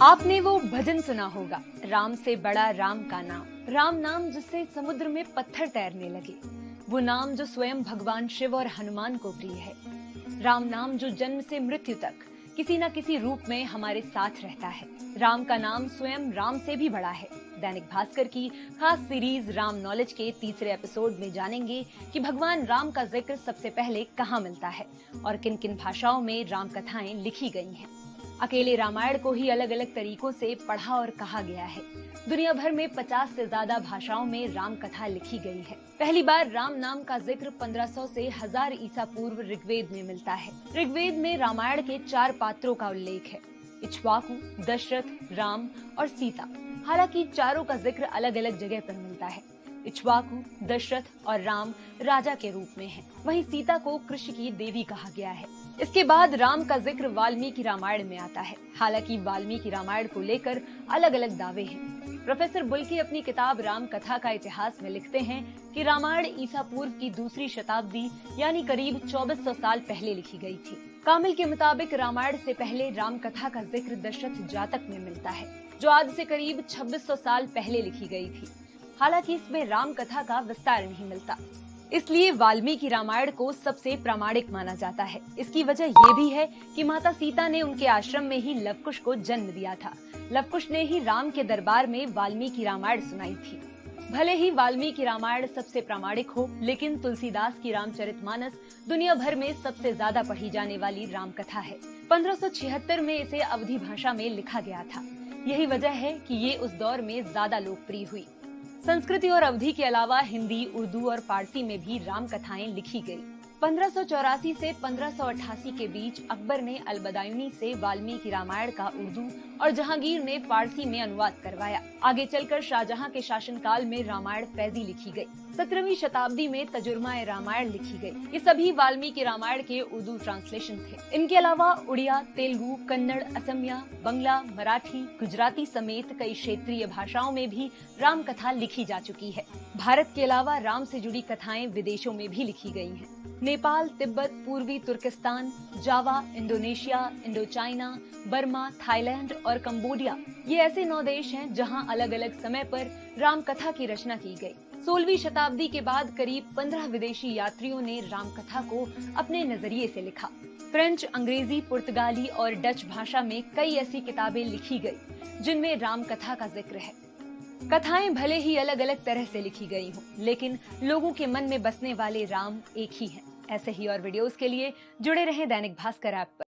आपने वो भजन सुना होगा, राम से बड़ा राम का नाम। राम नाम जिससे समुद्र में पत्थर तैरने लगे, वो नाम जो स्वयं भगवान शिव और हनुमान को प्रिय है। राम नाम जो जन्म से मृत्यु तक किसी न किसी रूप में हमारे साथ रहता है। राम का नाम स्वयं राम से भी बड़ा है। दैनिक भास्कर की खास सीरीज राम नॉलेज के तीसरे एपिसोड में जानेंगे कि भगवान राम का जिक्र सबसे पहले कहाँ मिलता है और किन किन भाषाओं में राम कथाएं लिखी गई हैं। अकेले रामायण को ही अलग अलग तरीकों से पढ़ा और कहा गया है। दुनिया भर में 50 से ज्यादा भाषाओं में राम कथा लिखी गई है। पहली बार राम नाम का जिक्र 1500 से 1000 ईसा पूर्व ऋग्वेद में मिलता है। ऋग्वेद में रामायण के 4 पात्रों का उल्लेख है, इक्ष्वाकु, दशरथ, राम और सीता। हालांकि चारों का जिक्र अलग अलग जगह पर मिलता है। इक्ष्वाकु, दशरथ और राम राजा के रूप में हैं। वहीं सीता को कृषि की देवी कहा गया है। इसके बाद राम का जिक्र वाल्मीकि रामायण में आता है। हालांकि वाल्मीकि रामायण को लेकर अलग अलग दावे हैं। प्रोफेसर बुल्की अपनी किताब राम कथा का इतिहास में लिखते हैं कि रामायण ईसा पूर्व की दूसरी शताब्दी यानी करीब 2400 साल पहले लिखी गई थी। कामिल के मुताबिक रामायण से पहले राम कथा का जिक्र दशरथ जातक में मिलता है, जो आज से करीब 2600 साल पहले लिखी गई थी। हालांकि इसमें राम कथा का विस्तार नहीं मिलता, इसलिए वाल्मीकि रामायण को सबसे प्रामाणिक माना जाता है। इसकी वजह ये भी है कि माता सीता ने उनके आश्रम में ही लवकुश को जन्म दिया था। लवकुश ने ही राम के दरबार में वाल्मीकि रामायण सुनाई थी। भले ही वाल्मीकि रामायण सबसे प्रामाणिक हो, लेकिन तुलसीदास की रामचरितमानस दुनिया भर में सबसे ज्यादा पढ़ी जाने वाली राम कथा है। 1576 में इसे अवधी भाषा में लिखा गया था। यही वजह है कि ये उस दौर में ज्यादा लोकप्रिय हुई। संस्कृति और अवधी के अलावा हिंदी, उर्दू और फारसी में भी राम कथाएं लिखी गई। 1584 से 1588 के बीच अकबर ने अल-बदायूनी से वाल्मीकि रामायण का उर्दू और जहांगीर ने फारसी में अनुवाद करवाया। आगे चलकर शाहजहां के शासनकाल में रामायण फैजी लिखी गई। 17वीं शताब्दी में तजुर्मा रामायण लिखी गई। ये सभी वाल्मीकि रामायण के उर्दू ट्रांसलेशन थे। इनके अलावा उड़िया, तेलुगु, कन्नड़, असमिया, बंगला, मराठी, गुजराती समेत कई क्षेत्रीय भाषाओं में भी राम कथा लिखी जा चुकी है। भारत के अलावा राम से जुड़ी कथाएं विदेशों में भी लिखी गई हैं। नेपाल, तिब्बत, पूर्वी तुर्किस्तान, Java, Indonesia, Indo China, Burma, Thailand और कंबोडिया, ये ऐसे 9 देश हैं जहां अलग अलग समय पर राम कथा की रचना की गई। 16वीं शताब्दी के बाद करीब 15 विदेशी यात्रियों ने राम कथा को अपने नजरिए से लिखा। फ्रेंच, अंग्रेजी, पुर्तगाली और डच भाषा में कई ऐसी किताबें लिखी गई जिनमें राम कथा का जिक्र है। कथाएं भले ही अलग अलग तरह से लिखी गई हों, लेकिन लोगों के मन में बसने वाले राम एक ही हैं। ऐसे ही और वीडियोस के लिए जुड़े रहें दैनिक भास्कर ऐप पर।